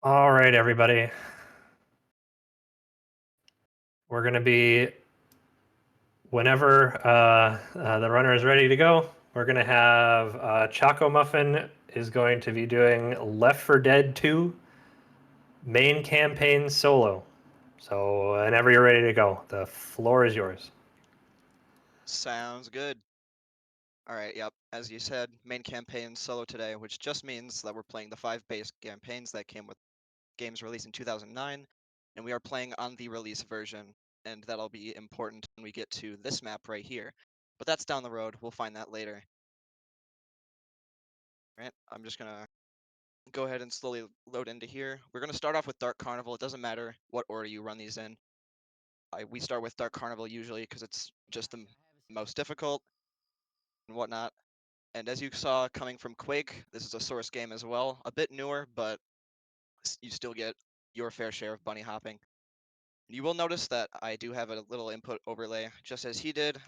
All right, everybody. We're going to be, whenever the runner is ready to go, we're going to have ChocoMuffin is going to be doing Left 4 Dead 2 main campaign solo. So whenever you're ready to go, the floor is yours. Sounds good. All right, yep. As you said, main campaign solo today, which just means that we're playing the 5 base campaigns that came with games released in 2009, and we are playing on the release version, and that'll be important when we get to this map right here. But that's down the road. We'll find that later. All right, I'm just gonna go ahead and slowly load into here. We're gonna start off with Dark Carnival. It doesn't matter what order you run these in. We start with Dark Carnival usually because it's just the most difficult and whatnot. And as you saw coming from Quake, this is a Source game as well. A bit newer, but you still get your fair share of bunny hopping. You will notice that I do have a little input overlay, just as he did,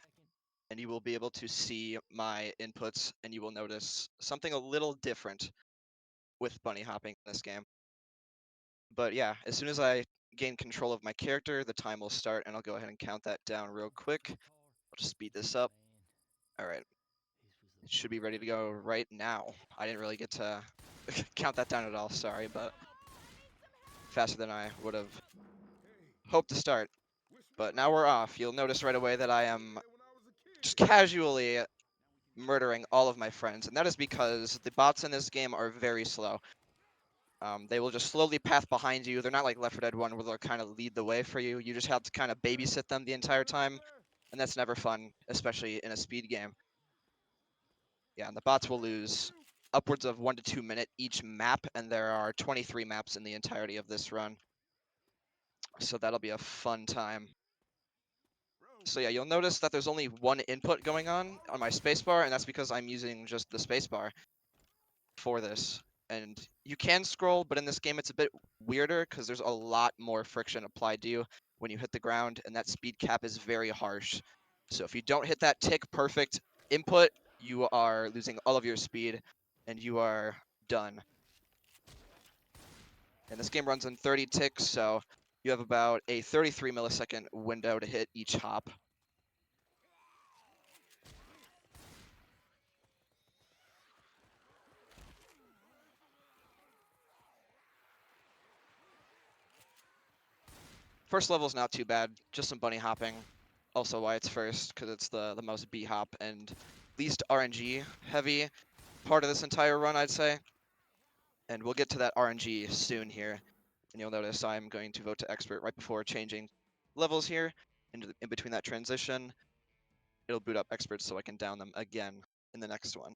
and you will be able to see my inputs, and you will notice something a little different with bunny hopping in this game. But yeah, as soon as I gain control of my character, the time will start, and I'll go ahead and count that down real quick. I'll just speed this up. All right. It should be ready to go right now. I didn't really get to count that down at all, sorry, but faster than I would have hoped to start. But now we're off. You'll notice right away that I am just casually murdering all of my friends, and that is because the bots in this game are very slow. They will just slowly path behind you. They're not like Left 4 Dead 1 where they'll kind of lead the way for you. You just have to kind of babysit them the entire time, and that's never fun, especially in a speed game. Yeah, and the bots will lose upwards of 1 to 2 minutes each map, and there are 23 maps in the entirety of this run. So that'll be a fun time. So yeah, you'll notice that there's only one input going on my spacebar, and that's because I'm using just the spacebar for this. And you can scroll, but in this game it's a bit weirder because there's a lot more friction applied to you when you hit the ground, and that speed cap is very harsh. So if you don't hit that tick perfect input, you are losing all of your speed, and you are done. And this game runs in 30 ticks, so you have about a 33 millisecond window to hit each hop. First level is not too bad, just some bunny hopping. Also why it's first, because it's the most B-hop and least RNG heavy part of this entire run, I'd say. And we'll get to that RNG soon here. And you'll notice I'm going to vote to expert right before changing levels here. In between that transition, it'll boot up experts so I can down them again in the next one.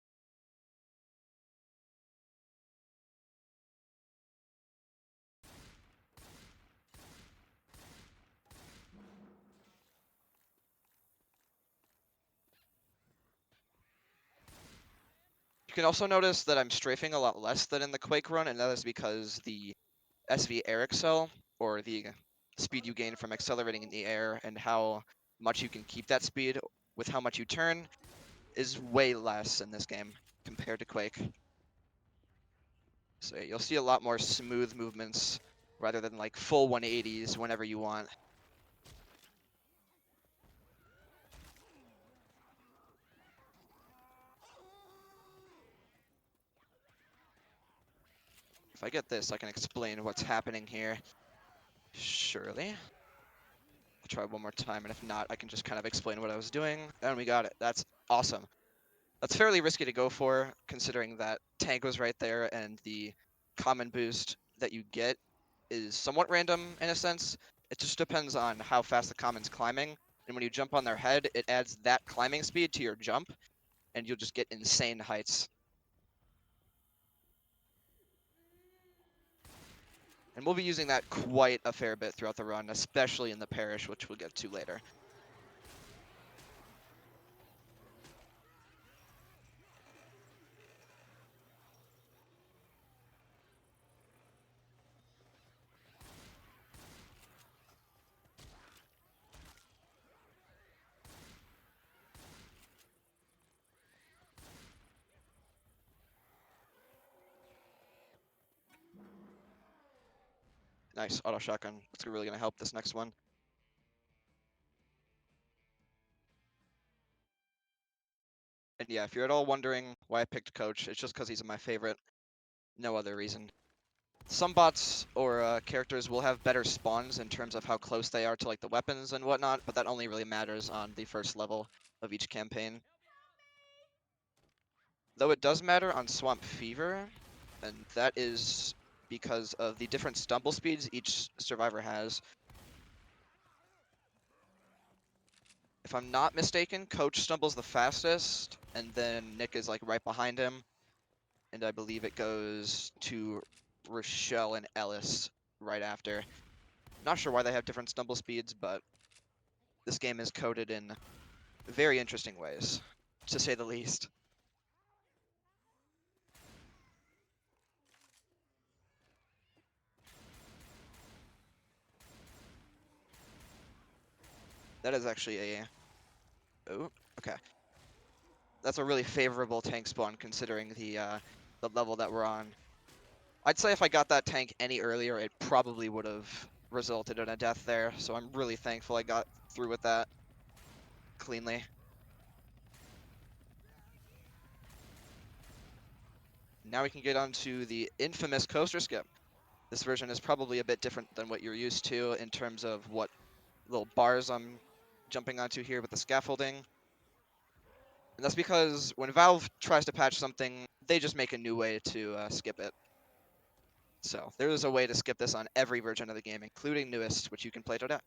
You can also notice that I'm strafing a lot less than in the Quake run, and that is because the SV air accel, or the speed you gain from accelerating in the air and how much you can keep that speed with how much you turn, is way less in this game compared to Quake. So you'll see a lot more smooth movements rather than like full 180s whenever you want. If I get this, I can explain what's happening here. Surely. I'll try one more time, and if not, I can just kind of explain what I was doing. And we got it. That's awesome. That's fairly risky to go for, considering that tank was right there, and the common boost that you get is somewhat random in a sense. It just depends on how fast the common's climbing, and when you jump on their head, it adds that climbing speed to your jump, and you'll just get insane heights. And we'll be using that quite a fair bit throughout the run, especially in the parish, which we'll get to later. Nice, auto shotgun. That's really gonna help this next one. And yeah, if you're at all wondering why I picked Coach, it's just because he's my favorite. No other reason. Some bots or characters will have better spawns in terms of how close they are to like the weapons and whatnot, but that only really matters on the first level of each campaign. Though it does matter on Swamp Fever, and that is because of the different stumble speeds each survivor has. If I'm not mistaken, Coach stumbles the fastest, and then Nick is like right behind him. And I believe it goes to Rochelle and Ellis right after. Not sure why they have different stumble speeds, but this game is coded in very interesting ways, to say the least. That is actually a... Oh, okay. That's a really favorable tank spawn considering the level that we're on. I'd say if I got that tank any earlier, it probably would have resulted in a death there, so I'm really thankful I got through with that cleanly. Now we can get on to the infamous coaster skip. This version is probably a bit different than what you're used to in terms of what little bars I'm jumping onto here with the scaffolding. And that's because when Valve tries to patch something, they just make a new way to skip it. So there is a way to skip this on every version of the game, including newest, which you can play today.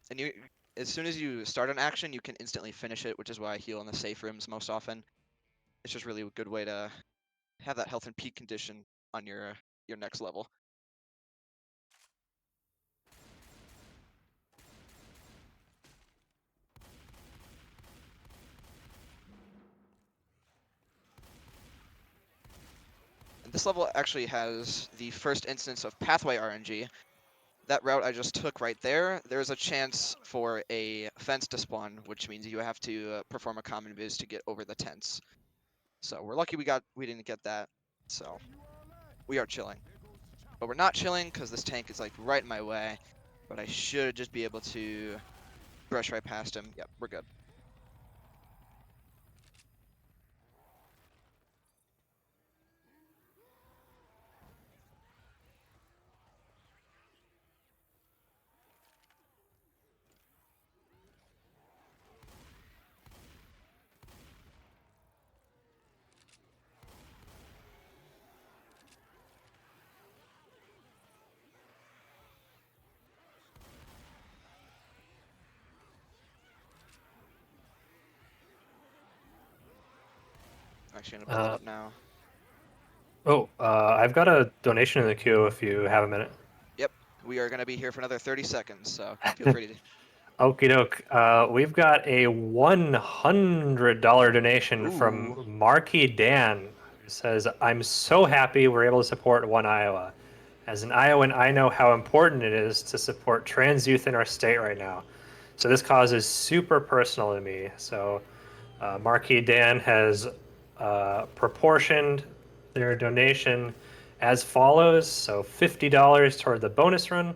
And you, as soon as you start an action, you can instantly finish it, which is why I heal in the safe rooms most often. It's just really a good way to have that health and peak condition on your next level. And this level actually has the first instance of pathway RNG. That route I just took right there, there's a chance for a fence to spawn, which means you have to perform a common viz to get over the tents. So we're lucky we didn't get that. So we are chilling. But we're not chilling because this tank is like right in my way. But I should just be able to brush right past him. Yep, we're good. Actually gonna build it up now. I've got a donation in the queue if you have a minute. Yep, we are gonna be here for another 30 seconds, so feel free to. Okie doke. We've got a $100 donation Ooh, from Marky Dan, who says, I'm so happy we're able to support One Iowa. As an Iowan, I know how important it is to support trans youth in our state right now. So this cause is super personal to me. So Marquis Dan has proportioned their donation as follows. So $50 toward the bonus run,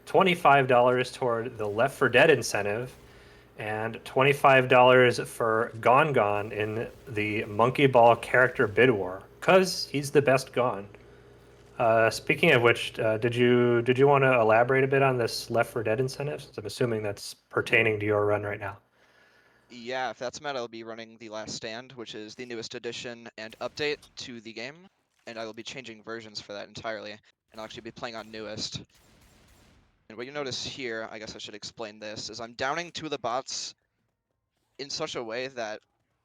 $25 toward the Left 4 Dead incentive, and $25 for Gone Gone in the Monkey Ball character bid war, because he's the best Gone. Speaking of which, did you want to elaborate a bit on this Left 4 Dead incentive? Since I'm assuming that's pertaining to your run right now. yeah, if that's met, I'll be running The Last Stand, which is the newest addition and update to the game, and I will be changing versions for that entirely, and I'll actually be playing on newest. And what you notice here, I guess I should explain this, is I'm downing two of the bots in such a way that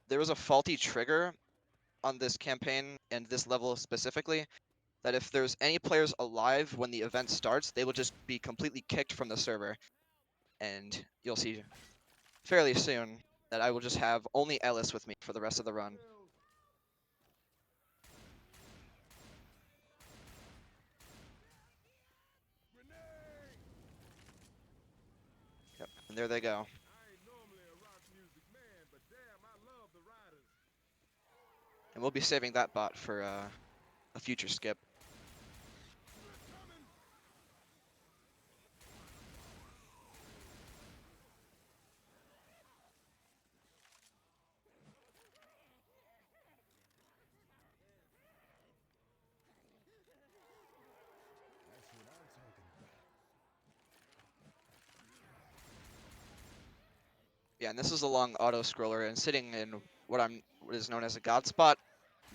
there was a faulty trigger on this campaign and this level specifically, that if there's any players alive when the event starts, they will just be completely kicked from the server. And you'll see fairly soon that I will just have only Ellis with me for the rest of the run. Yep, and there they go. And we'll be saving that bot for a future skip. Yeah, and this is a long auto scroller, and sitting in what is known as a god spot,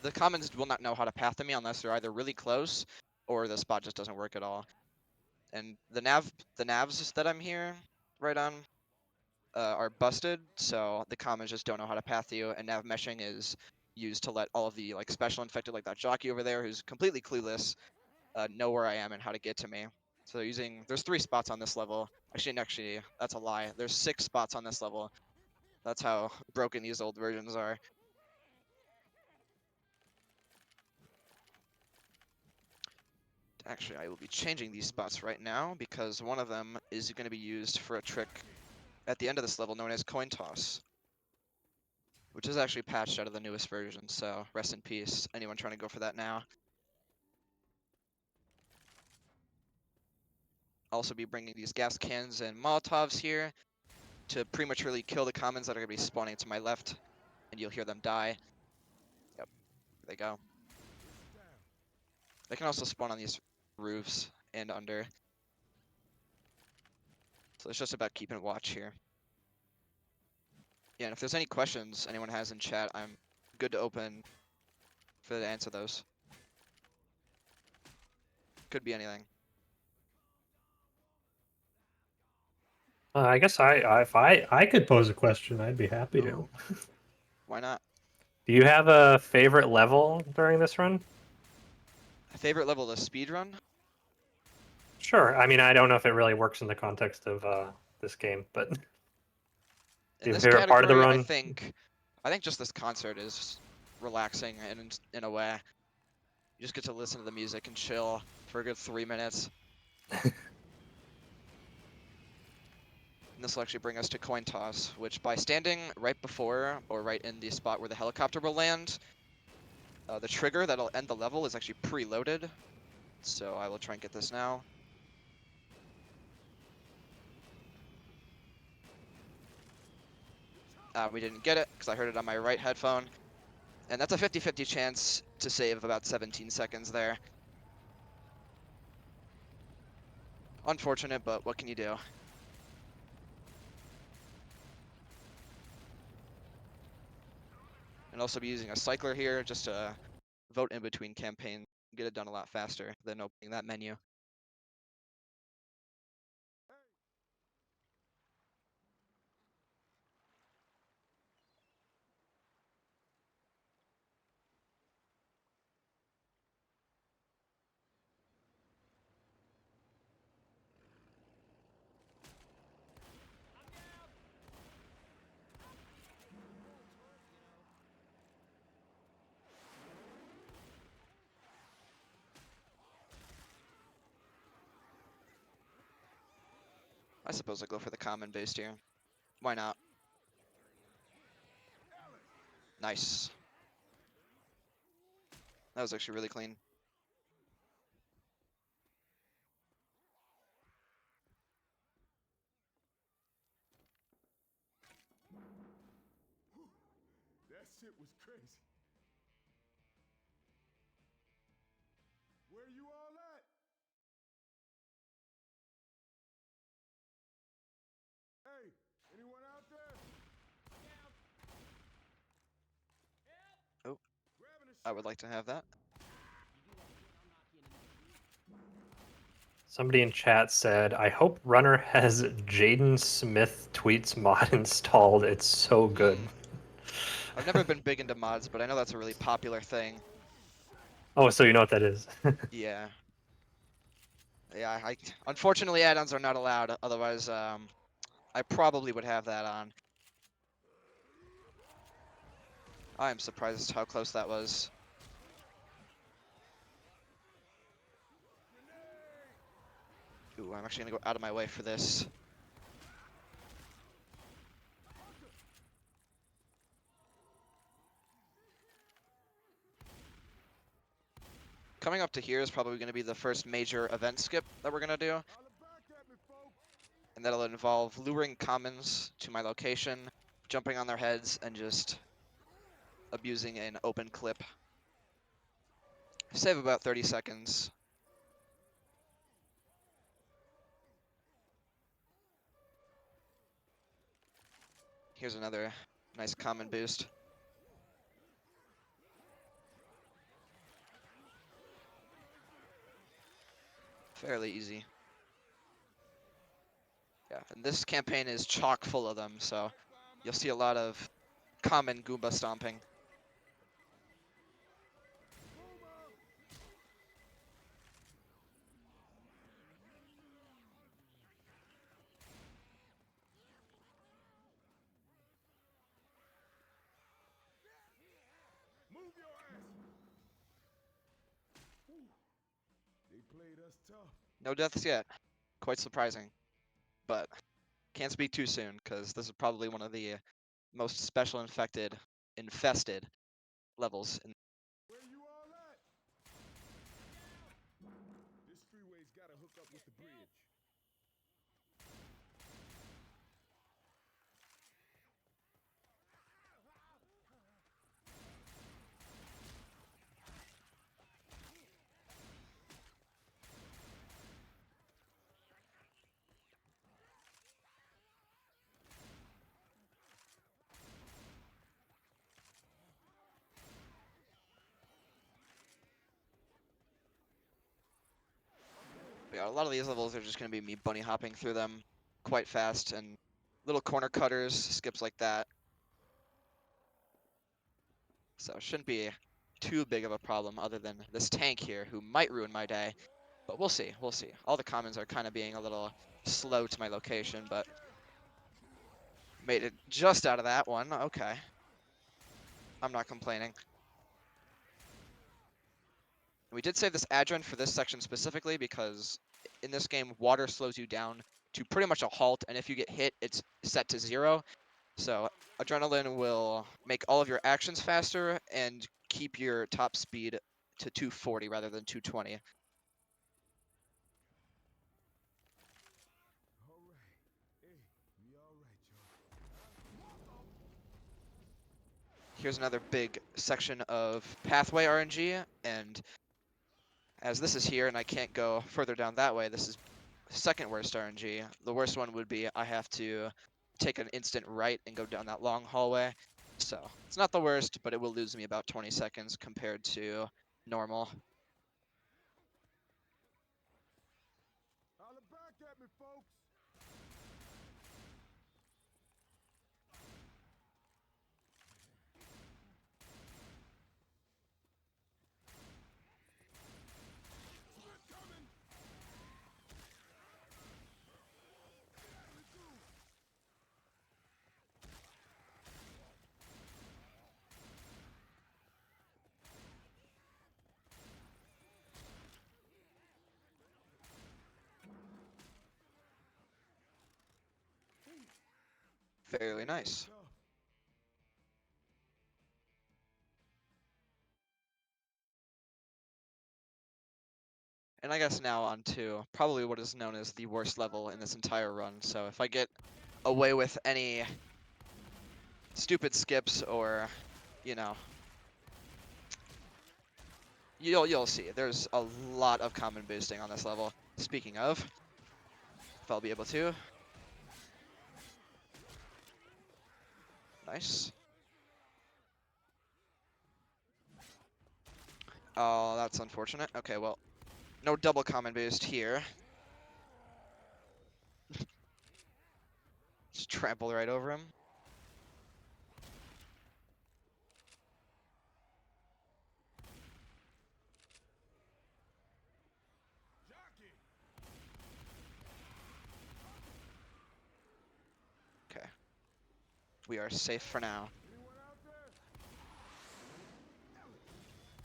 the commons will not know how to path to me unless they're either really close or the spot just doesn't work at all. And the navs that I'm here right on are busted, so the commons just don't know how to path you, and nav meshing is used to let all of the like special infected, like that jockey over there who's completely clueless, know where I am and how to get to me. So there's 3 spots on this level. Actually, that's a lie. There's 6 spots on this level. That's how broken these old versions are. Actually, I will be changing these spots right now because one of them is going to be used for a trick at the end of this level known as coin toss, which is actually patched out of the newest version, so rest in peace, anyone trying to go for that now. Also be bringing these gas cans and Molotovs here to prematurely kill the commons that are going to be spawning to my left, and you'll hear them die. Yep, there they go. They can also spawn on these roofs and under. So it's just about keeping watch here. Yeah, and if there's any questions anyone has in chat, I'm good to open to answer those. Could be anything. I guess if I could pose a question, I'd be happy to. Ooh, why not? Do you have a favorite level during this run? Favorite level of speed run? Sure. I mean, I don't know if it really works in the context of this game, but do In you have a this favorite part of the category, I run? think just this concert is relaxing in a way. You just get to listen to the music and chill for a good 3 minutes. And this will actually bring us to coin toss, which by standing right before or right in the spot where the helicopter will land, the trigger that'll end the level is actually preloaded. So I will try and get this now. We didn't get it because I heard it on my right headphone. And that's a 50-50 chance to save about 17 seconds there. Unfortunate, but what can you do? And also be using a cycler here just to vote in between campaigns, get it done a lot faster than opening that menu. I suppose I'll go for the common based here. Why not? Nice. That was actually really clean. That shit was crazy. Where you all at? Hey, anyone out there? Oh, Grabbing a I would like to have that. Somebody in chat said, "I hope Runner has Jaden Smith tweets mod installed. It's so good." I've never been big into mods, but I know that's a really popular thing. Oh, so you know what that is? Yeah. Yeah, unfortunately add-ons are not allowed, otherwise I probably would have that on. I am surprised how close that was. Ooh, I'm actually gonna go out of my way for this. coming up to here is probably going to be the first major event skip that we're going to do. Holler back at me, folks. And that'll involve luring commons to my location, jumping on their heads, and just abusing an open clip. Save about 30 seconds. Here's another nice common boost. Fairly easy. Yeah, and this campaign is chock full of them, so you'll see a lot of common Goomba stomping. Move your ass. Whew. They played us tough. No deaths yet. Quite surprising. But can't speak too soon, because this is probably one of the most special infested levels. Where you all at? This freeway's gotta hook up with the bridge. Yeah, a lot of these levels are just going to be me bunny hopping through them quite fast, and little corner cutters, skips like that. So it shouldn't be too big of a problem other than this tank here who might ruin my day. But we'll see, we'll see. All the commons are kind of being a little slow to my location, but made it just out of that one. Okay. I'm not complaining. We did save this adrenaline for this section specifically because in this game, water slows you down to pretty much a halt, and if you get hit, it's set to 0. So adrenaline will make all of your actions faster and keep your top speed to 240 rather than 220. All right. Hey, we all right, y'all. Here's another big section of pathway RNG, and as this is here and I can't go further down that way, this is second worst RNG. The worst one would be I have to take an instant right and go down that long hallway. So it's not the worst, but it will lose me about 20 seconds compared to normal. Holler back at me, folks. Split coming. Fairly nice. Tough. And I guess now on to probably what is known as the worst level in this entire run. So if I get away with any stupid skips or, you know, you'll see. There's a lot of common boosting on this level. Speaking of, if I'll be able to. Nice. Oh, that's unfortunate. Okay, well, no double common boost here. Just trample right over him. Jockey. Okay. We are safe for now. Anyone out there?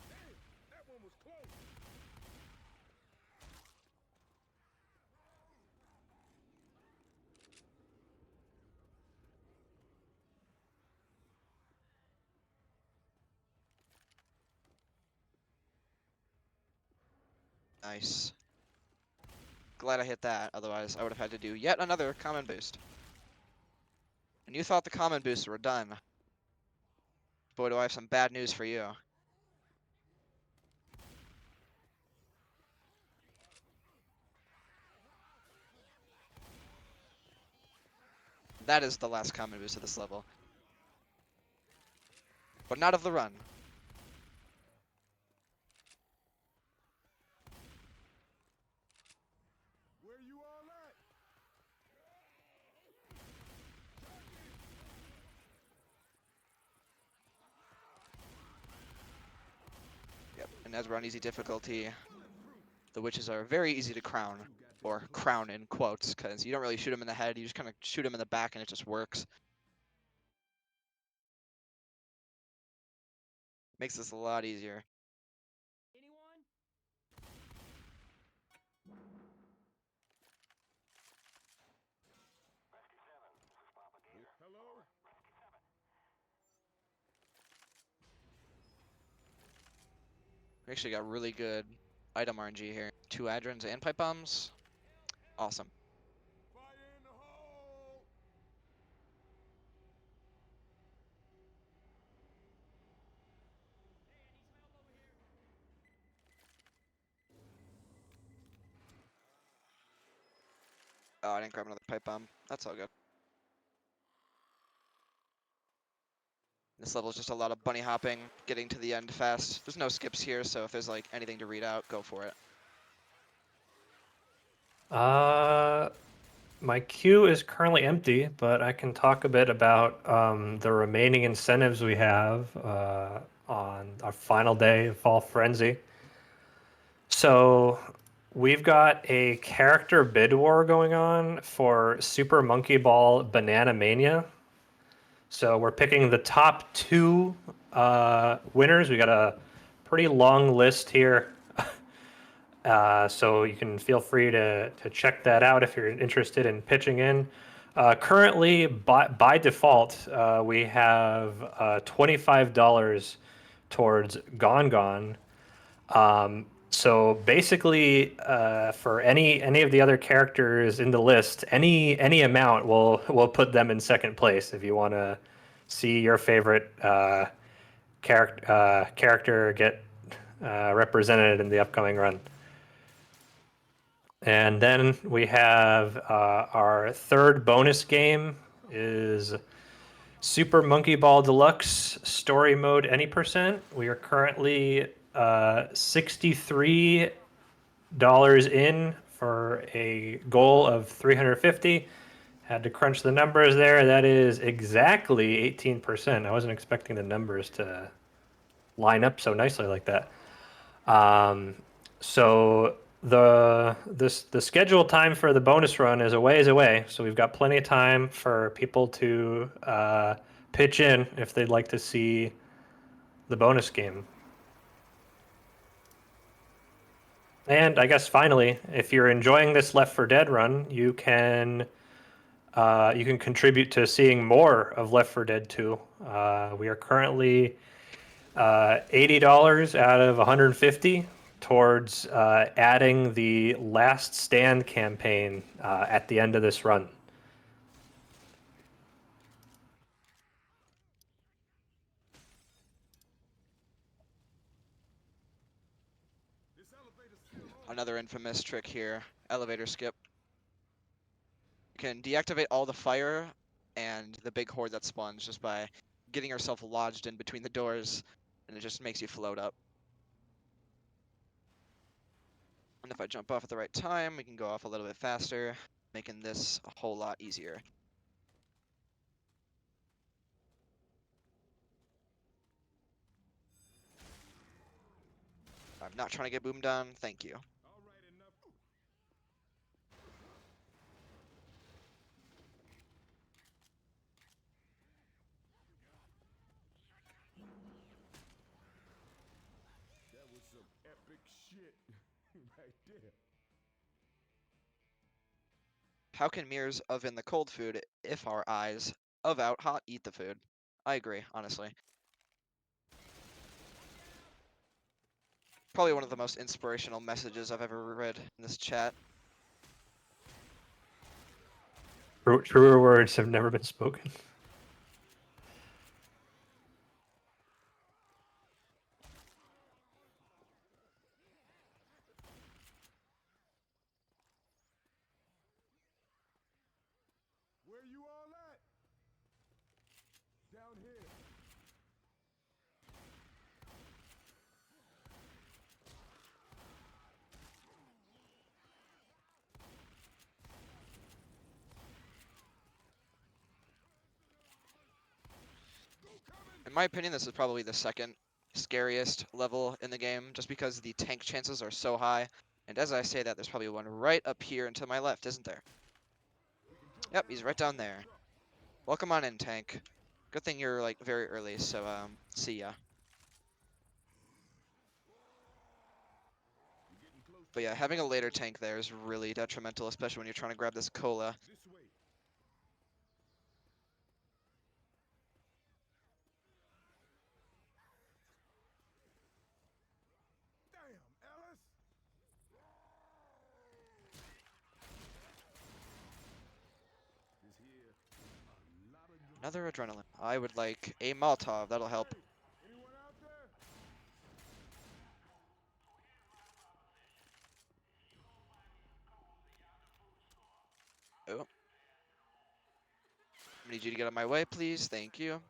Hey, that one was close. Nice. Glad I hit that, otherwise I would have had to do yet another common boost. And you thought the common boosts were done. Boy, do I have some bad news for you. That is the last common boost of this level. But not of the run. Where you all at? Yep, and as we're on easy difficulty, the witches are very easy to crown. Or crown in quotes, because you don't really shoot them in the head, you just kind of shoot them in the back and it just works. Makes this a lot easier. Hello? We actually got really good item RNG here. 2 Adrens and pipe bombs. Awesome. Fire in the hole! Oh, I didn't grab another pipe bomb. That's all good. This level is just a lot of bunny hopping, getting to the end fast. There's no skips here, so if there's like anything to read out, go for it. My queue is currently empty, but I can talk a bit about the remaining incentives we have on our final day of Fall Frenzy. So we've got a character bid war going on for Super Monkey Ball Banana Mania. So we're picking the top 2 winners. We got a pretty long list here. So you can feel free to check that out if you're interested in pitching in. Currently, by default, we have $25 towards Gone Gone. So basically, for any of the other characters in the list, any amount will put them in second place if you want to see your favorite character get represented in the upcoming run. And then we have our third bonus game is Super Monkey Ball Deluxe Story Mode Any %. We are currently $63 in for a goal of 350. Had to crunch the numbers there. That is exactly 18%. I wasn't expecting the numbers to line up so nicely like that. So the scheduled time for the bonus run is a ways away, so we've got plenty of time for people to pitch in if they'd like to see the bonus game. And I guess finally, if you're enjoying this Left 4 Dead run, you can contribute to seeing more of Left 4 Dead 2. We are currently $80 out of 150 towards adding the Last Stand campaign at the end of this run. This elevator's still on. Another infamous trick here, elevator skip. You can deactivate all the fire and the big horde that spawns just by getting yourself lodged in between the doors, and it just makes you float up. And if I jump off at the right time, we can go off a little bit faster, making this a whole lot easier. I'm not trying to get boomed on, thank you. All right, enough. That was some epic shit right there. How can mirrors of in the cold food if our eyes of out hot eat the food? I agree, honestly. Probably one of the most inspirational messages I've ever read in this chat. Truer words have never been spoken. Where you all at? Down here. In my opinion, this is probably the second scariest level in the game, just because the tank chances are so high. And as I say that, there's probably one right up here and to my left, isn't there? Yep, he's right down there. Welcome on in, tank. Good thing you're like very early, so see ya. But yeah, having a later tank there is really detrimental, especially when you're trying to grab this cola. This way. Damn, Ellis. This here, a lot of Another adrenaline. I would like a Molotov, that'll help. anyone out there? Oh. I need you to get out of my way, please. Thank you. But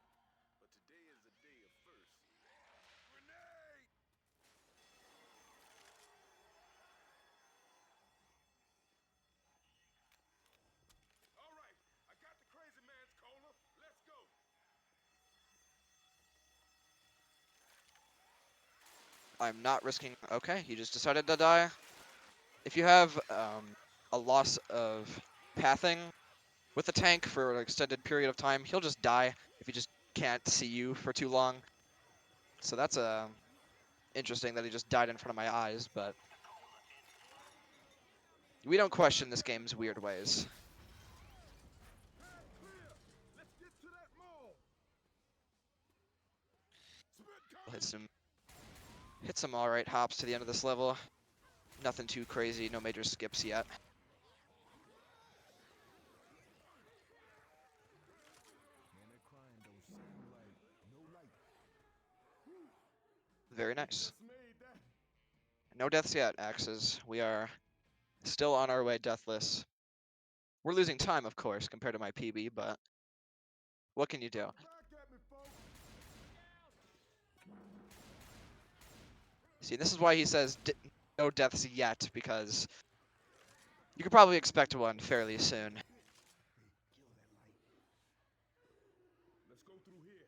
today is the day of first. Grenade! All right, I got the crazy man's cola. Let's go. I'm not risking. Okay, he just decided to die. If you have a loss of pathing with the tank for an extended period of time, he'll just die if he just can't see you for too long. So that's interesting that he just died in front of my eyes, but we don't question this game's weird ways. Path clear. Let's get to that mall. Spit Hit some all right hops to the end of this level. Nothing too crazy, no major skips yet. Man, that crying don't seem like no light. Very nice. Just made that. No deaths yet, Axes. We are still on our way deathless. We're losing time, of course, compared to my PB, but what can you do? Back at me, folks. See, this is why he says no deaths yet, because you could probably expect one fairly soon. Kill that light. Let's go through here.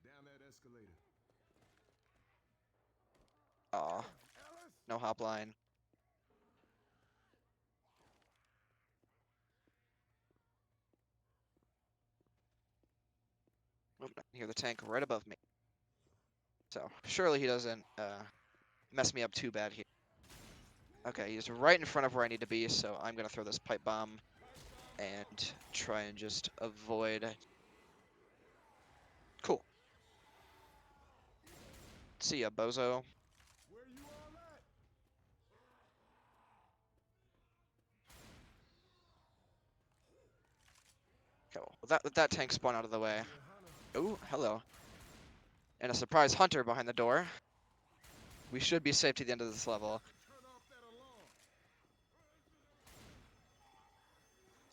Down that escalator. Aw, Ellis. no hop line. Oh, I hear the tank right above me. So, surely he doesn't mess me up too bad here. Okay, he's right in front of where I need to be, so I'm gonna throw this pipe bomb and try and just avoid. Cool. See ya, bozo. Where you all at? Okay, well, that tank spawned out of the way. Yeah, Hunter. Oh, hello. And a surprise hunter behind the door. We should be safe to the end of this level. Turn off that alarm.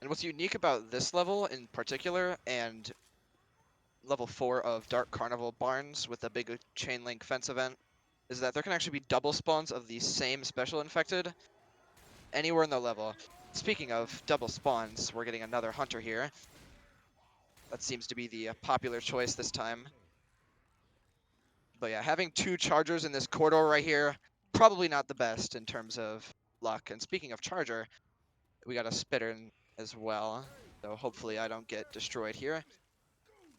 And what's unique about this level in particular, and level 4 of Dark Carnival Barns with the big chain link fence event, is that there can actually be double spawns of the same special infected anywhere in the level. Speaking of double spawns, we're getting another hunter here. That seems to be the popular choice this time. But yeah, having 2 chargers in this corridor right here, probably not the best in terms of luck. And speaking of charger, we got a spitter in as well. So hopefully I don't get destroyed here.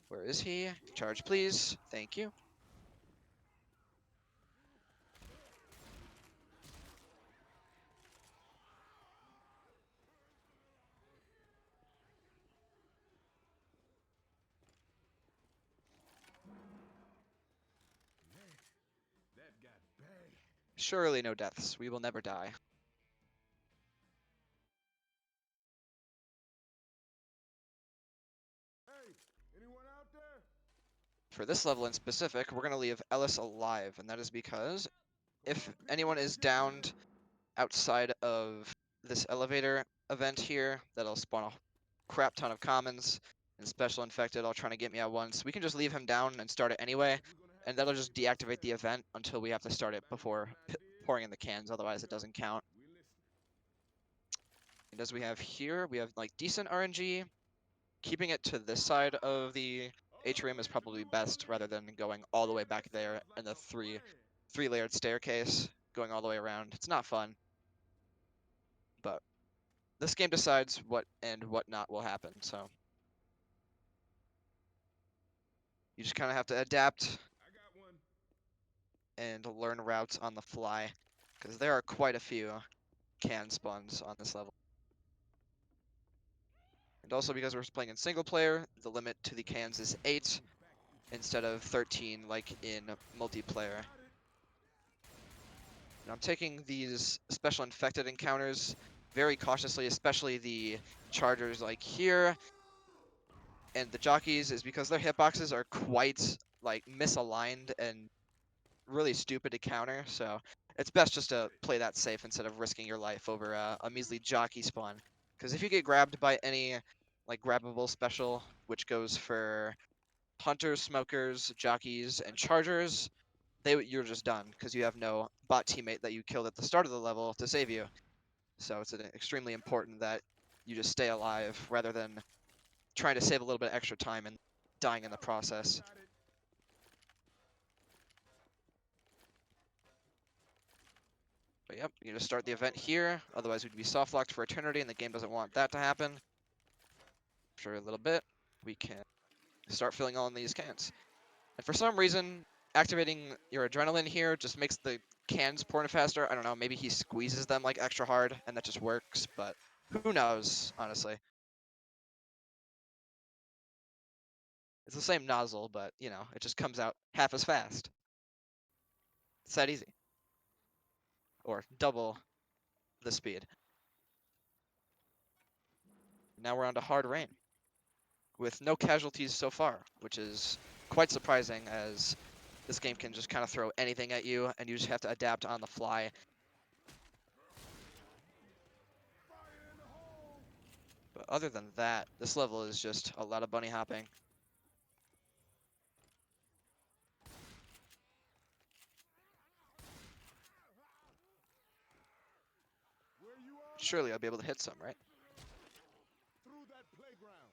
Where is he? Charge, please. Thank you. Man, that got bad. Surely no deaths. We will never die. Hey, anyone out there? For this level in specific, we're going to leave Ellis alive, and that is because if anyone is downed outside of this elevator event here, that'll spawn a crap ton of commons and special infected all trying to get me at once. We can just leave him down and start it anyway, and that'll just deactivate the event until we have to start it before pouring in the cans, otherwise it doesn't count. We listening. And as we have here, we have like decent RNG. Keeping it to this side of the atrium is probably best rather than going all the way back there and the three-layered staircase going all the way around. It's not fun, but this game decides what and what not will happen, so you just kind of have to adapt I got one. and learn routes on the fly, because there are quite a few can spawns on this level. And also because we're playing in single player, the limit to the cans is 8 instead of 13 like in multiplayer. And I'm taking these special infected encounters very cautiously, especially the chargers like here and the jockeys, is because their hitboxes are quite like misaligned and really stupid to counter. So it's best just to play that safe instead of risking your life over a measly jockey spawn. Because if you get grabbed by any like grabbable special, which goes for hunters, smokers, jockeys, and chargers, you're just done because you have no bot teammate that you killed at the start of the level to save you. So it's extremely important that you just stay alive rather than trying to save a little bit of extra time and dying in the process. Got it. But yep, you just start the event here. Otherwise, we'd be soft locked for eternity, and the game doesn't want that to happen. After a little bit, we can start filling all in these cans. And for some reason, activating your adrenaline here just makes the cans pour in faster. I don't know, maybe he squeezes them like extra hard, and that just works, but who knows, honestly. It's the same nozzle, but, you know, it just comes out half as fast. It's that easy. Or double the speed. Now we're on to hard rain, with no casualties so far, which is quite surprising as this game can just kind of throw anything at you and you just have to adapt on the fly. But other than that, this level is just a lot of bunny hopping. Where you all Surely I'll be able to hit some, right? through that playground.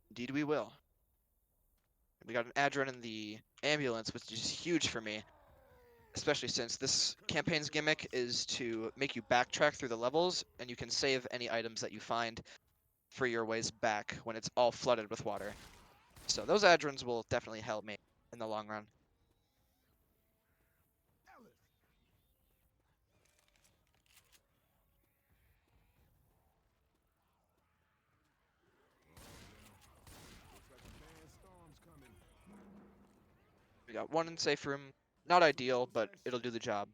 Indeed we will. We got an Adron in the ambulance, which is huge for me, especially since this campaign's gimmick is to make you backtrack through the levels, and you can save any items that you find for your ways back when it's all flooded with water. So those Adrons will definitely help me in the long run. Ellis. Looks like a bad storm's coming. We got one in safe room. Not ideal, but it'll do the job.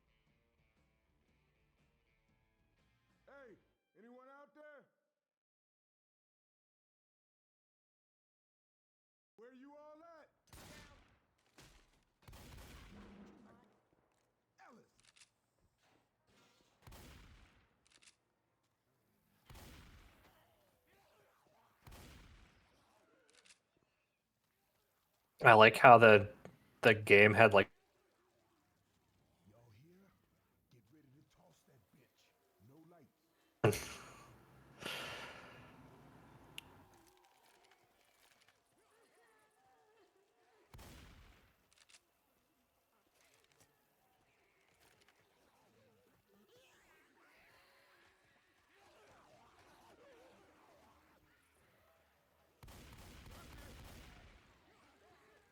Hey, anyone out there? Where you all at? Ellis. I like how the game had like Y'all here? Get ready to toss that bitch. No lights.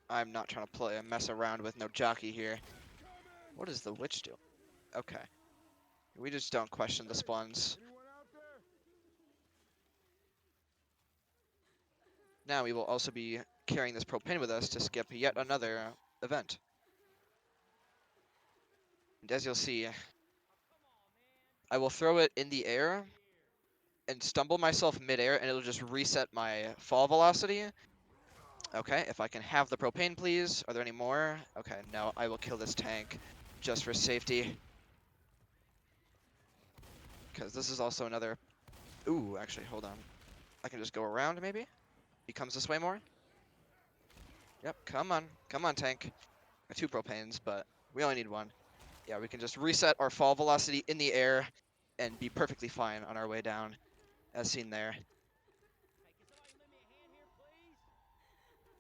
I'm not trying to play and mess around with no jockey here. What does the witch do? Okay. We just don't question the spawns. Anyone out there? Now we will also be carrying this propane with us to skip yet another event. And as you'll see, I will throw it in the air and stumble myself midair, and it'll just reset my fall velocity. Okay, if I can have the propane, please. Are there any more? Okay, no, I will kill this tank just for safety. Because this is also another... Ooh, actually, hold on. I can just go around, maybe? He comes this way more? Yep, come on. Come on, tank. 2 propanes, but we only need 1. Yeah, we can just reset our fall velocity in the air and be perfectly fine on our way down, as seen there.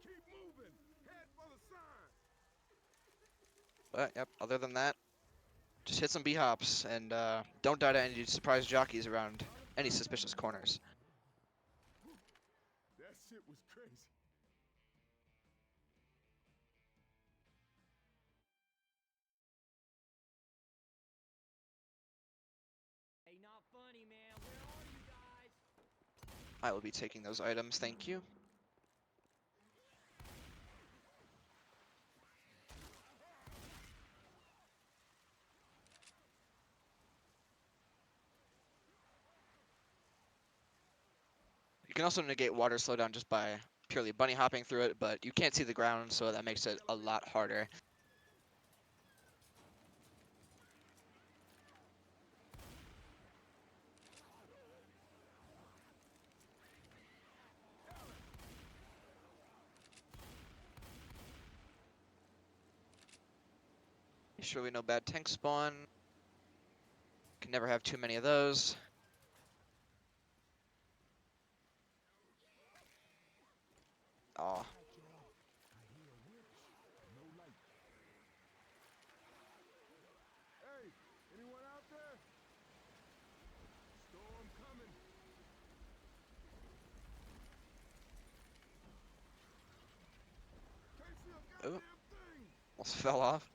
Keep moving. Head for the sign. But, yep, other than that, just hit some B-hops and don't die to any surprise jockeys around any suspicious corners. That shit was crazy. Hey, not funny, man. Where are you guys? I will be taking those items, thank you. You can also negate water slowdown just by purely bunny hopping through it, but you can't see the ground, so that makes it a lot harder. Surely no bad tank spawn. Can never have too many of those. Oh, I hear a witch. No light. Hey, anyone out there? Storm coming. Can't see a oh, goddamn thing. almost fell off.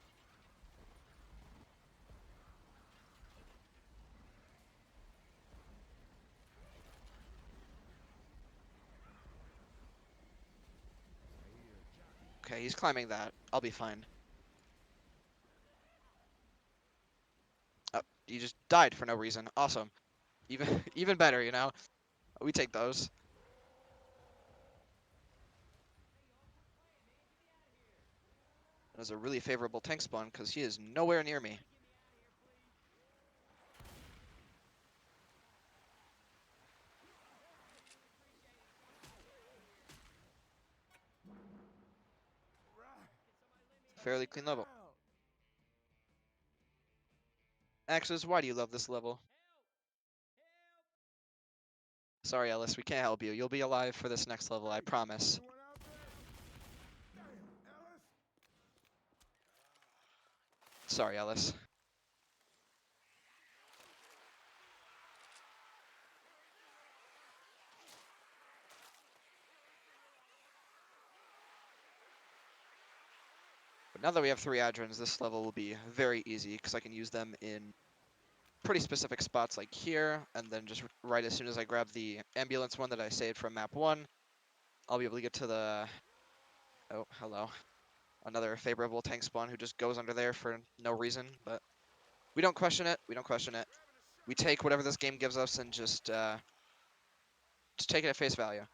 Okay, he's climbing that. I'll be fine. Oh, he just died for no reason. Awesome. Even even better, you know? We take those. That was a really favorable tank spawn because he is nowhere near me. Right. Fairly clean level. Out. Axis, why do you love this level? Sorry, Ellis, we can't help you. You'll be alive for this next level, I promise. Anyone out there? Damn, Ellis. Sorry, Ellis. But now that we have 3 Adrens, this level will be very easy because I can use them in pretty specific spots like here, and then just right as soon as I grab the ambulance one that I saved from map 1, I'll be able to get to the... Oh, hello. Another favorable tank spawn who just goes under there for no reason, but we don't question it. We don't question it. We take whatever this game gives us and just take it at face value.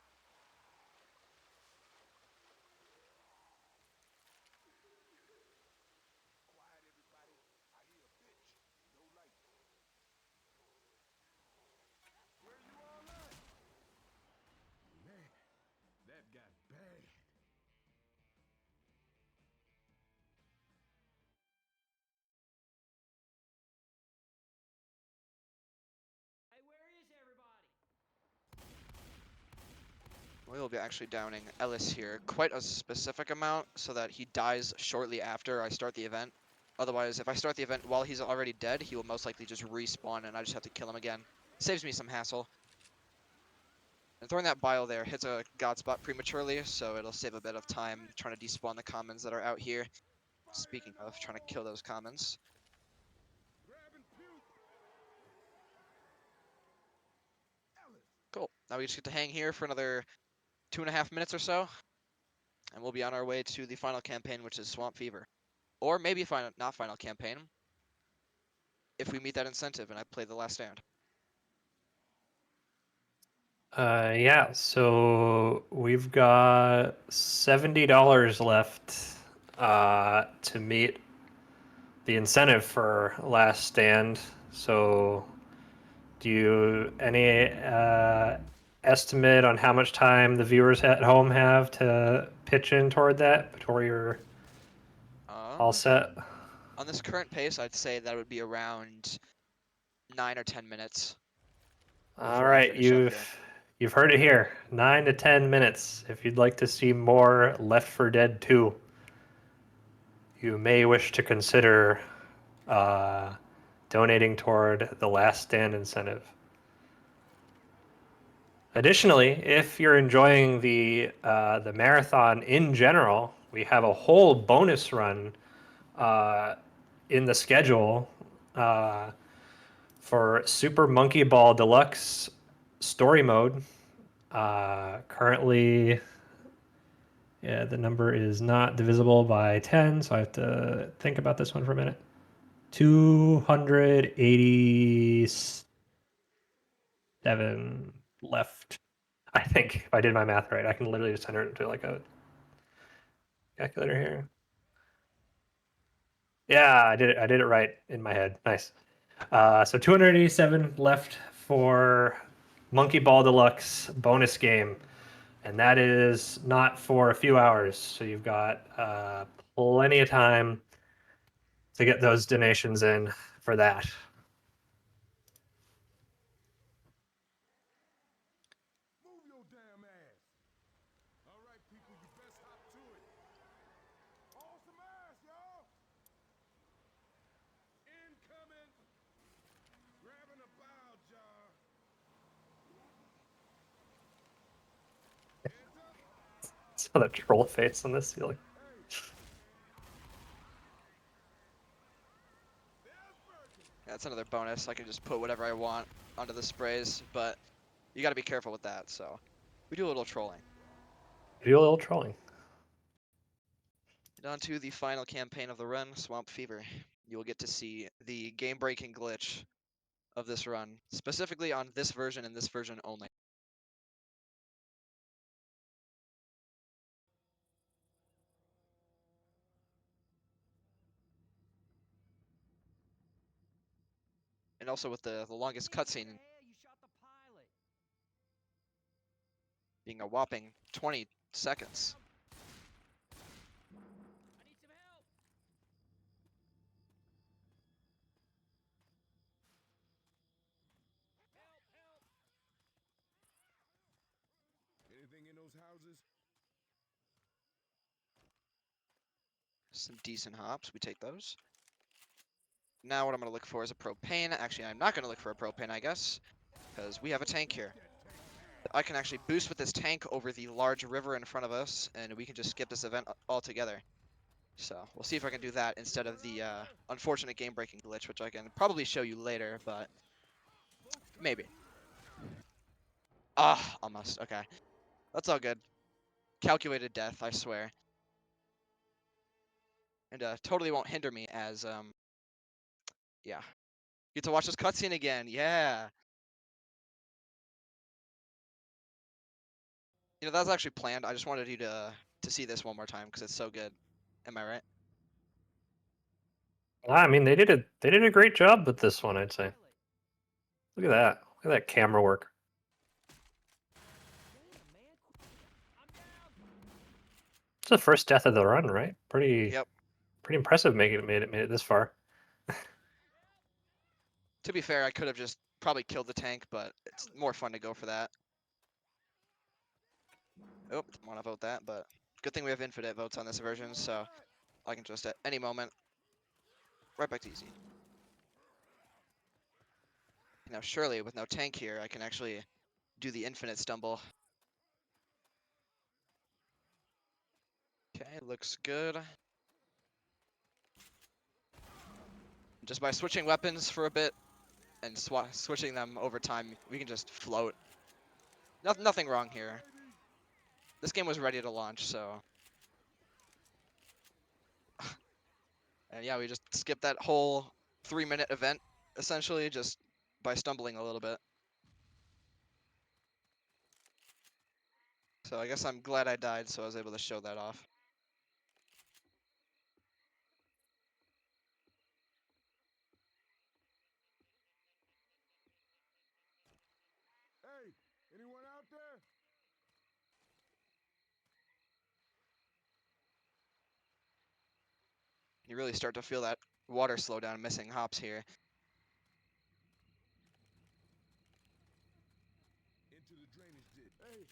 Quiet, everybody. I hear a bitch. No light. Where you all at? Man, that got bad. Hey, where is everybody? We'll be actually downing Ellis here quite a specific amount so that he dies shortly after I start the event. Otherwise, if I start the event while he's already dead, he will most likely just respawn and I just have to kill him again. Saves me some hassle. And throwing that bile there hits a god spot prematurely, so it'll save a bit of time trying to despawn the commons that are out here. Speaking of, trying to kill those commons. Grab and puke. Ellis. Cool. Now we just get to hang here for another 2.5 minutes or so. And we'll be on our way to the final campaign, which is Swamp Fever. Or maybe not final campaign, if we meet that incentive and I play the last stand. Yeah, so we've got $70 left to meet the incentive for last stand. So, do you any estimate on how much time the viewers at home have to pitch in toward that before you're all set? On this current pace, I'd say that would be around 9 or 10 minutes. All before I right, finish up here. you've heard it here. 9 to 10 minutes. If you'd like to see more Left 4 Dead 2, you may wish to consider donating toward the Last Stand incentive. Additionally, if you're enjoying the marathon in general, we have a whole bonus run in the schedule for Super Monkey Ball Deluxe Story Mode. Currently, yeah, the number is not divisible by 10, so I have to think about this one for a minute. 287 left. I think if I did my math right, I can literally just enter it into like a calculator here. Yeah, I did it. I did it right in my head. Nice. So 287 left for Monkey Ball Deluxe bonus game, and that is not for a few hours. So you've got plenty of time to get those donations in for that. Move your damn ass. All right, people, you best hop to it. Haul some ass, y'all. Incoming. Grabbing a bow jar. Hands up. Saw that troll face on the ceiling. Hey. There's Birkin. That's another bonus. I can just put whatever I want onto the sprays, but you got to be careful with that. So we do a little trolling. Do a little trolling. And on to the final campaign of the run, Swamp Fever. You will get to see the game-breaking glitch of this run, specifically on this version and this version only. And also with the longest cutscene You shot the pilot. being a whopping 20 seconds. I need some help. Help. Anything in those houses? Some decent hops, we take those. Now what I'm going to look for is a propane. Actually, I'm not going to look for a propane, I guess, because we have a tank here. I can actually boost with this tank over the large river in front of us, and we can just skip this event altogether. So we'll see if I can do that instead of the unfortunate game-breaking glitch, which I can probably show you later, but maybe. Ah, almost. Okay. That's all good. Calculated death, I swear. And totally won't hinder me as, yeah. Get to watch this cutscene again, yeah. You know, that was actually planned. I just wanted you to see this one more time because it's so good. Am I right? I mean, they did a great job with this one, I'd say. Look at that. Look at that camera work. Damn, man. I'm down. It's the first death of the run, right? Pretty Yep. pretty impressive making it made it this far. To be fair, I could have just probably killed the tank, but it's more fun to go for that. Oh, didn't want to vote that, but good thing we have infinite votes on this version, so I can just at any moment right back to easy. Now, surely with no tank here, I can actually do the infinite stumble. Okay, looks good. Just by switching weapons for a bit and switching them over time, we can just float. Nothing wrong here. This game was ready to launch, so And yeah, we just skipped that whole 3-minute event, essentially, just by stumbling a little bit. So I guess I'm glad I died, so I was able to show that off. Hey, anyone out there? You really start to feel that water slow down, missing hops here. Into the drainage ditch. Hey,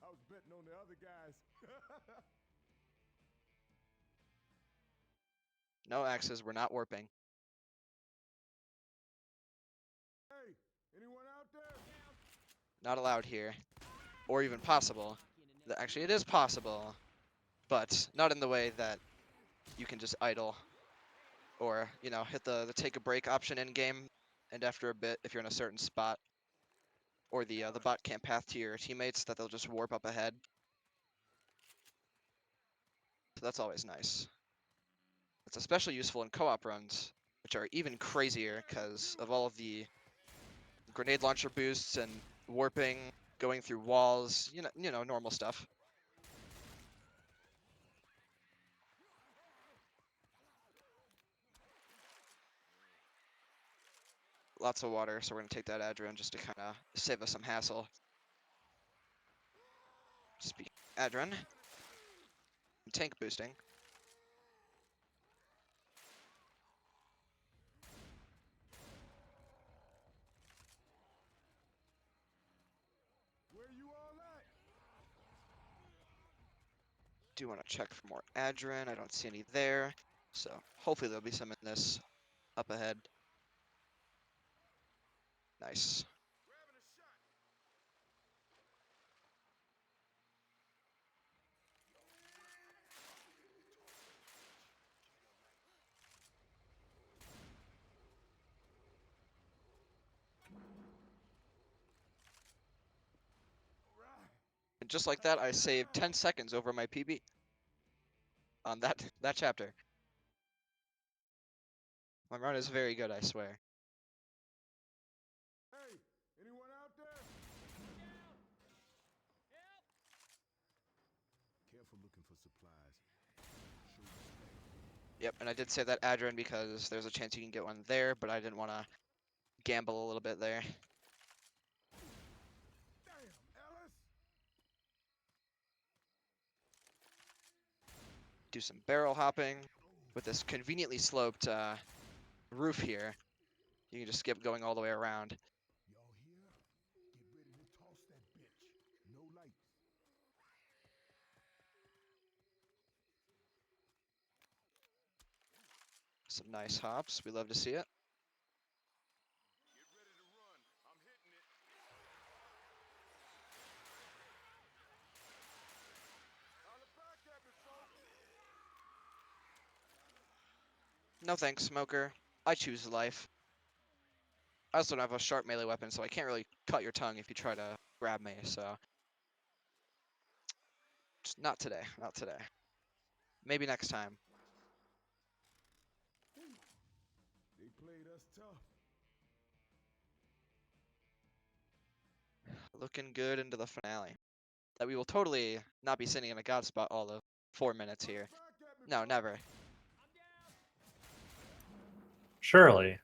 I was betting on the other guys. No axes, we're not warping. Hey, anyone out there? Not allowed here, or even possible. Actually, it is possible, but not in the way that you can just idle or, you know, hit the take a break option in game, and after a bit, if you're in a certain spot, or the bot can't path to your teammates, that they'll just warp up ahead. So that's always nice. It's especially useful in co-op runs, which are even crazier because of all of the grenade launcher boosts and warping, going through walls, you know, normal stuff. Lots of water, so we're gonna take that Adrenaline just to kind of save us some hassle. Speaking of Adrenaline, tank boosting. Where you all at? Do want to check for more Adrenaline. I don't see any there, so hopefully there'll be some in this up ahead. Nice. Grabbing a shot. All right. And just like that, I saved 10 seconds over my PB on that chapter. My run is very good, I swear. Hey, anyone out there? Careful looking for supplies. Show respect. Yep, and I did save that Adrenaline because there's a chance you can get one there, but I didn't want to gamble a little bit there. Damn, Ellis. Do some barrel hopping with this conveniently sloped roof here. You can just skip going all the way around. Y'all here? Get ready to toss that bitch. No lights. Some nice hops. We love to see it. Get ready to run. I'm hitting it. Holla back at me, folks. No thanks, Smoker. I choose life. I also don't have a sharp melee weapon, so I can't really cut your tongue if you try to grab me, so... Just not today, not today. Maybe next time. They played us tough. Looking good into the finale. That we will totally not be sitting in a god spot all the 4 minutes here. Holla back at me, No, folks. never. Surely.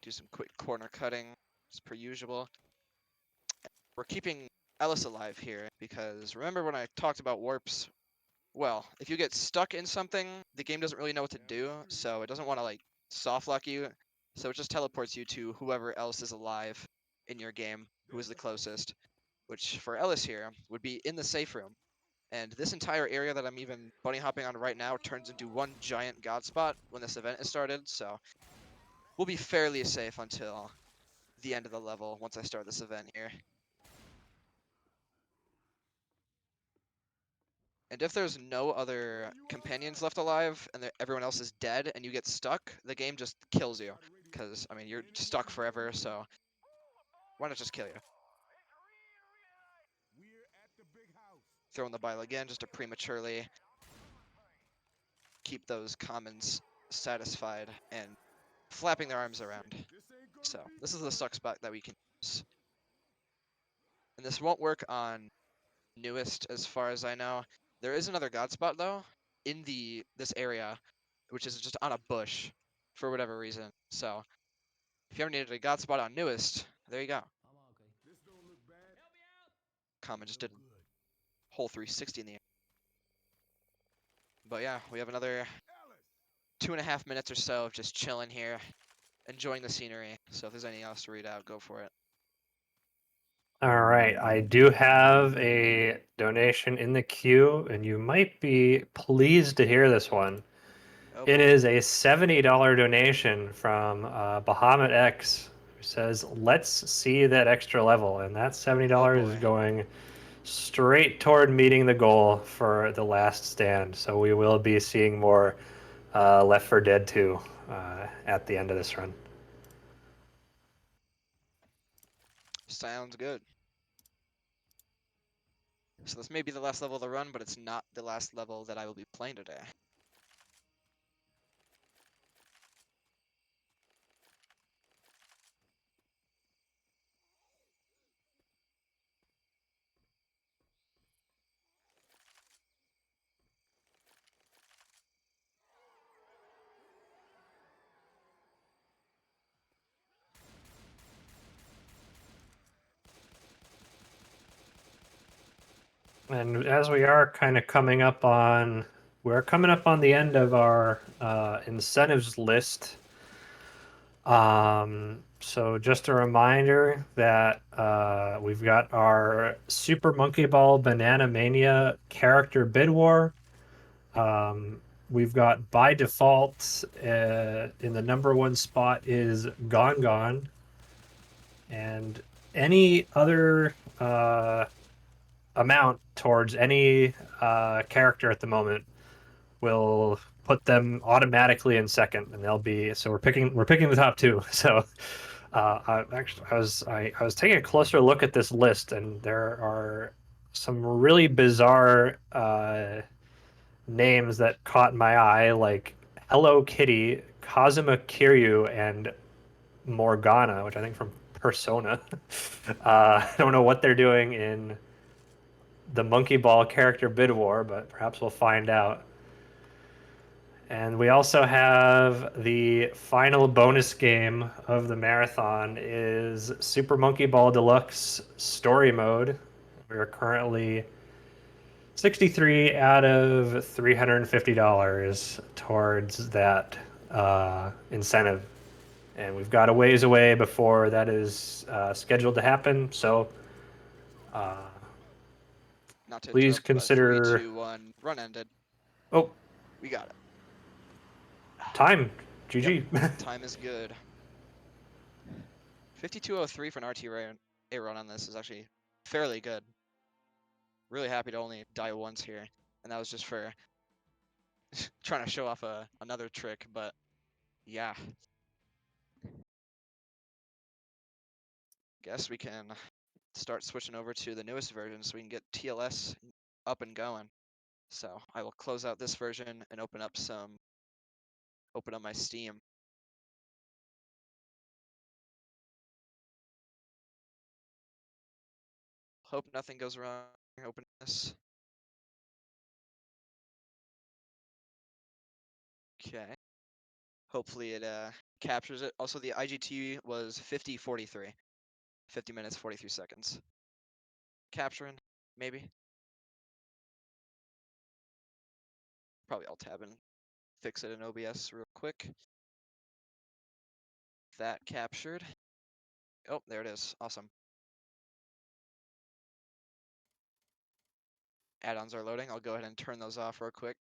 Do some quick corner cutting, as per usual. We're keeping Ellis alive here, because remember when I talked about warps? Well, if you get stuck in something, the game doesn't really know what to do, so it doesn't want to, like, soft lock you. So it just teleports you to whoever else is alive in your game, who is the closest. Which, for Ellis here, would be in the safe room. And this entire area that I'm even bunny hopping on right now turns into one giant god spot when this event is started, so we'll be fairly safe until the end of the level once I start this event here. And if there's no other companions left alive and everyone else is dead and you get stuck, the game just kills you. Because, I mean, you're stuck forever, so Why not just kill you? We're at the big house. Throwing the bile again just to prematurely keep those commons satisfied and flapping their arms around. This ain't gonna So be this is the fun. suck spot that we can use. And this won't work on newest as far as I know. There is another god spot though in this area, which is just on a bush for whatever reason. So if you ever needed a god spot on newest, there you go. I'm okay. This don't look bad. Help me out! Common just did Look good. whole 360 in the air. But yeah, we have another Ellis. 2.5 minutes or so of just chilling here, enjoying the scenery. So if there's anything else to read out, go for it. All right, I do have a donation in the queue, and you might be pleased to hear this one. Oh It boy. is a $70 donation from Bahamut X, who says, "Let's see that extra level," and that $70 is boy. going straight toward meeting the goal for the last stand. So we will be seeing more Left 4 Dead 2 at the end of this run. Sounds good. So this may be the last level of the run, but it's not the last level that I will be playing today. And as we are kind of we're coming up on the end of our incentives list. So just a reminder that we've got our Super Monkey Ball Banana Mania character bid war. We've got by default in the number one spot is Gone Gone, and any other amount towards any character at the moment will put them automatically in second, and they'll be so we're picking the top two. So I was taking a closer look at this list, and there are some really bizarre names that caught my eye, like Hello Kitty, Kazuma Kiryu, and Morgana, which I think from Persona. I don't know what they're doing in the Monkey Ball character bid war, but perhaps we'll find out. And we also have the final bonus game of the marathon is Super Monkey Ball Deluxe Story Mode. We're currently 63 out of $350 towards that incentive. And we've got a ways away before that is scheduled to happen. So uh, Not to please interrupt, but 3, consider. 2, 1, run ended. Oh, We got it. time. Yep. GG. Time is good. 52:03 for an RT A run on this is actually fairly good. Really happy to only die once here, and that was just for trying to show off another trick, but yeah. Guess we can start switching over to the newest version so we can get TLS up and going. So I will close out this version and open up my Steam. Hope nothing goes wrong. Open this. Okay. Hopefully it captures it. Also, the IGT was 50:43. 50 minutes, 43 seconds. Capturing, maybe. Probably I'll tab and fix it in OBS real quick. That captured. Oh, there it is. Awesome. Add-ons are loading. I'll go ahead and turn those off real quick.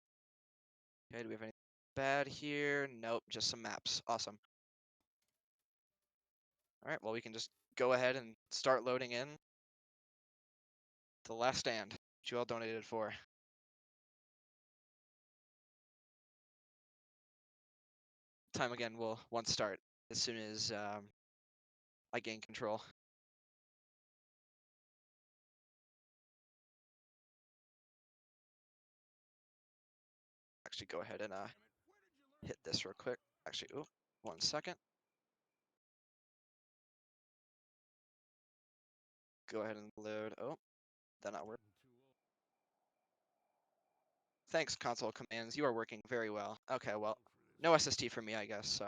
Okay, do we have anything bad here? Nope, just some maps. Awesome. All right, well, we can just go ahead and start loading in the last stand, which you all donated for. Time again will once start as soon as I gain control. actually go ahead and hit this real quick. Actually, oh, 1 second. Go ahead and load. Oh, that not work. Thanks, console commands. You are working very well. Okay, well, no SST for me, I guess. So,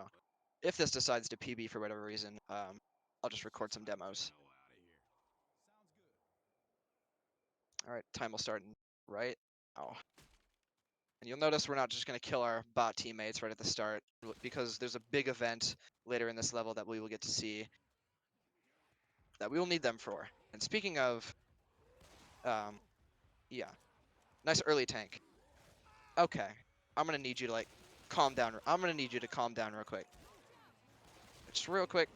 if this decides to PB for whatever reason, I'll just record some demos. All right, time will start right. Oh. And you'll notice we're not just going to kill our bot teammates right at the start, because there's a big event later in this level that we will get to see that we will need them for. And speaking of, yeah, nice early tank. Okay, I'm going to need you to, like, calm down. I'm going to need you to calm down real quick. Just real quick.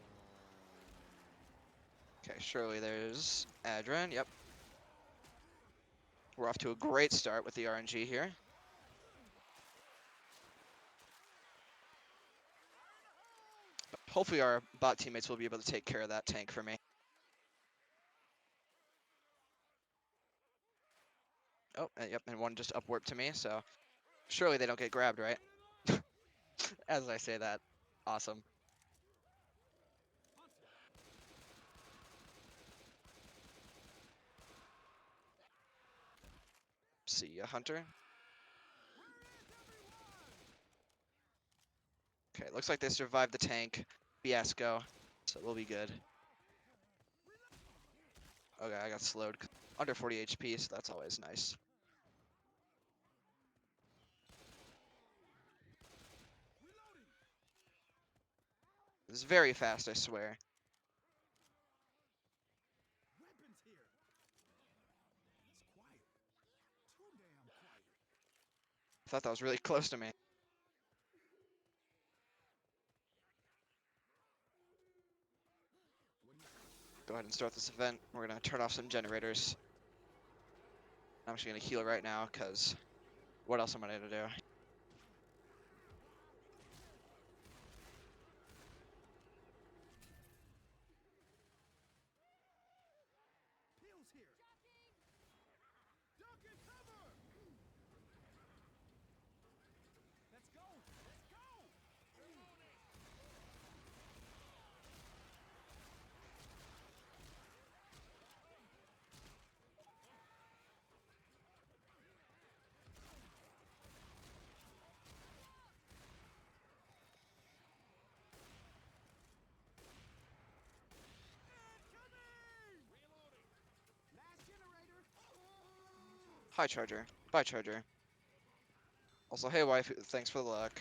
Okay, surely there's Adren. Yep. We're off to a great start with the RNG here. But hopefully our bot teammates will be able to take care of that tank for me. Oh, yep, and one just upwarp to me, so surely they don't get grabbed, right? As I say that. Awesome. See ya, Hunter. Okay, looks like they survived the tank fiasco, so we'll be good. Okay, I got slowed. Under 40 HP, so that's always nice. This is very fast, I swear. Weapons here. It's quiet. Too damn quiet. I thought that was really close to me. Go ahead and start this event. We're gonna turn off some generators. I'm just gonna heal right now, because what else am I gonna do? Pills here. Duck and cover. Let's go. Let's go. Last generator. Hi, Charger. Bye, Charger. Also, hey, wife. Thanks for the luck.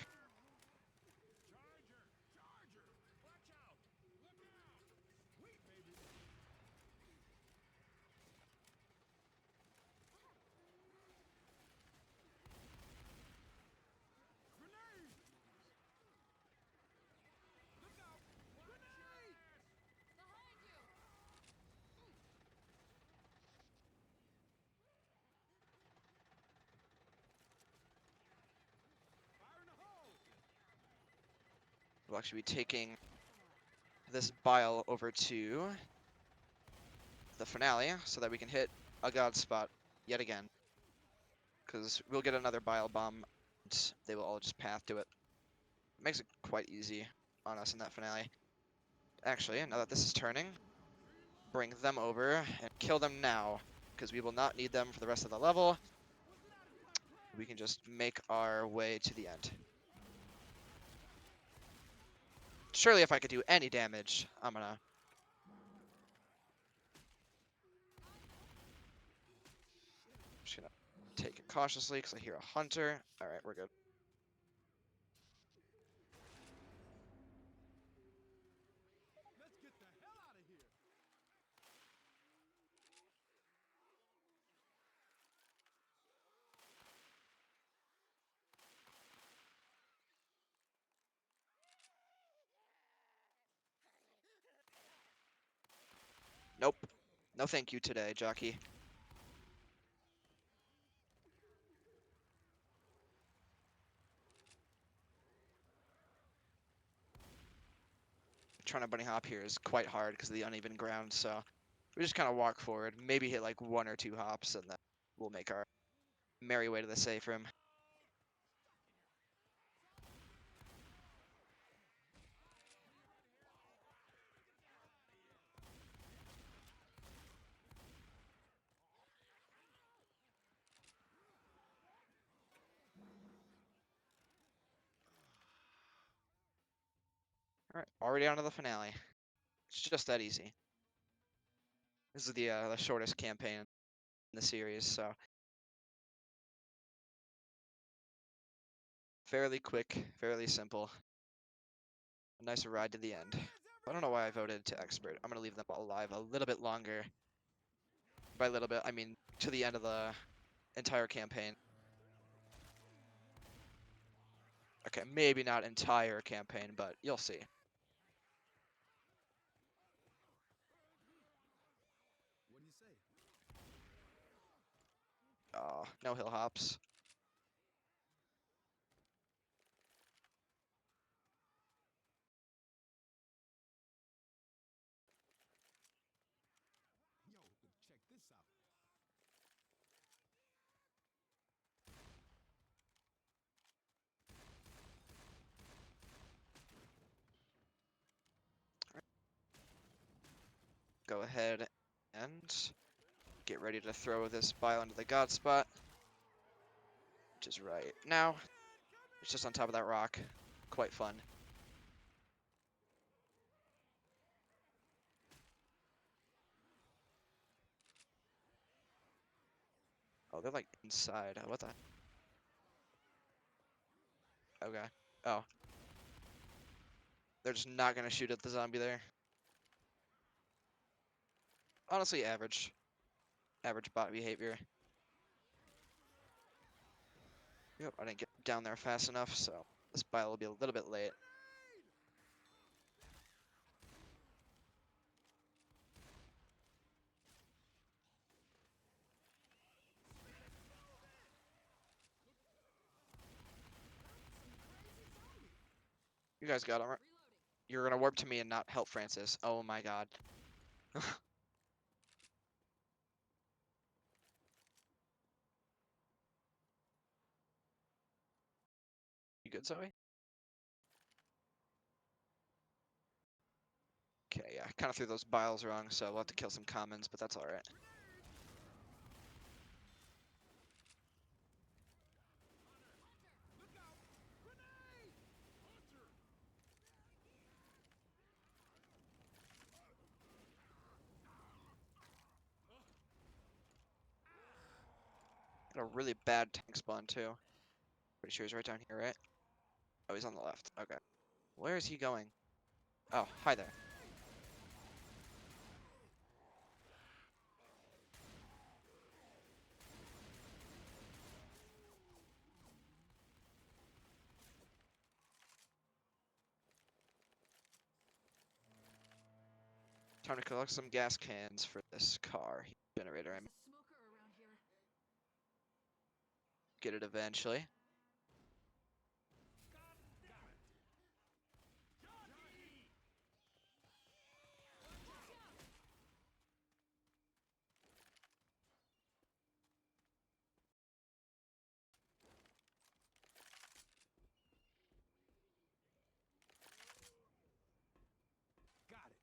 Charger. Charger. Watch out. Look out. Sweet baby. Grenade. Look out. Grenade. Behind you! Fire in the hole. We'll actually be taking this bile over to the finale so that we can hit a god spot yet again. Because we'll get another bile bomb and they will all just path to it. It makes it quite easy on us in that finale. Actually, now that this is turning, bring them over and kill them now, because we will not need them for the rest of the level. We can just make our way to the end. Surely if I could do any damage, I'm gonna... Just gonna take it cautiously, because I hear a hunter. Alright, we're good. Let's get the hell out of here. Nope. No thank you today, jockey. Trying to bunny hop here is quite hard because of the uneven ground, so we just kind of walk forward, maybe hit like 1 or 2 hops, and then we'll make our merry way to the safe room. Alright, already on to the finale. It's just that easy. This is the shortest campaign in the series, so fairly quick, fairly simple. A nice ride to the end. I don't know why I voted to expert. I'm gonna leave them alive a little bit longer. By a little bit, I mean to the end of the entire campaign. Okay, maybe not entire campaign, but you'll see. What do you say? Oh, no hill hops. Yo, check this out. Go ahead and get ready to throw this bile into the god spot. Which is right now. It's just on top of that rock. Quite fun. Oh, they're like inside. What the? Okay. Oh. They're just not gonna shoot at the zombie there. Honestly, average. Average bot behavior. Yep, I didn't get down there fast enough, so this bile will be a little bit late. You guys got him. Right? You're gonna warp to me and not help Francis. Oh my god. You good, Zoe? Okay, yeah, kind of threw those biles wrong, so we'll have to kill some commons, but that's alright. Got a really bad tank spawn, too. Pretty sure he's right down here, right? Oh, he's on the left. Okay. Where is he going? Oh, hi there. Time to collect some gas cans for this car generator. I There's a smoker around here. get it eventually. Got it.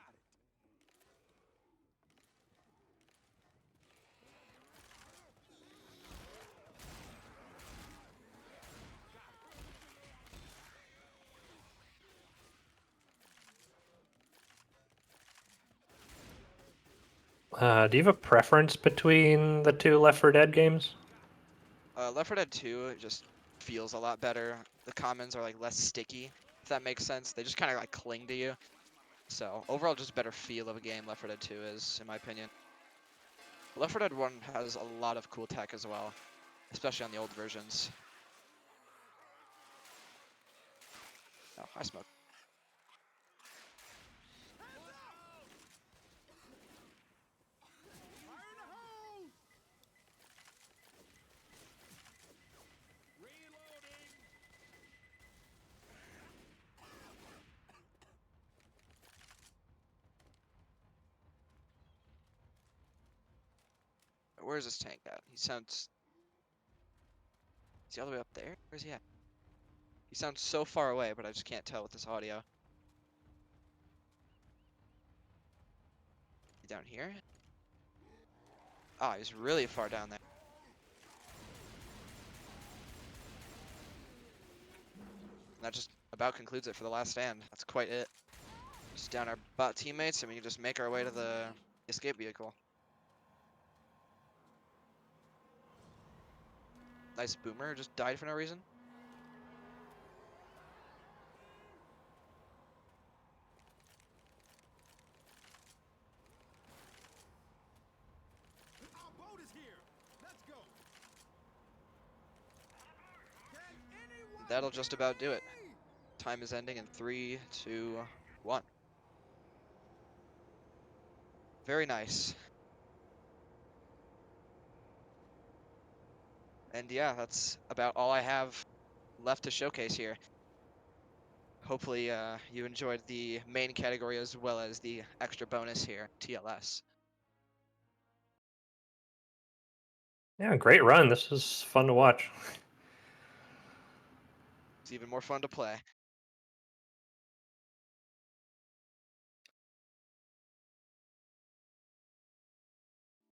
Got it. Do you have a preference between the two Left 4 Dead games? Left 4 Dead 2 it just feels a lot better. The commons are like less sticky, if that makes sense. They just kind of like cling to you. So overall, just a better feel of a game Left 4 Dead 2 is, in my opinion. Left 4 Dead 1 has a lot of cool tech as well, especially on the old versions. Oh, I smoke. Fire in the hole! Reloading! Where's this tank at? He sounds... Is he all the way up there? Where's he at? He sounds so far away, but I just can't tell with this audio. He down here? Ah, he's really far down there. And that just about concludes it for the last stand. That's quite it. Just down our bot teammates, and we can just make our way to the escape vehicle. Nice boomer, just died for no reason. Our boat is here. Let's go. Can anyone That'll just hear about do it. me? Time is ending in 3, 2, 1. Very nice. And yeah, that's about all I have left to showcase here. Hopefully you enjoyed the main category as well as the extra bonus here, TLS. Yeah, great run. This was fun to watch. It's even more fun to play.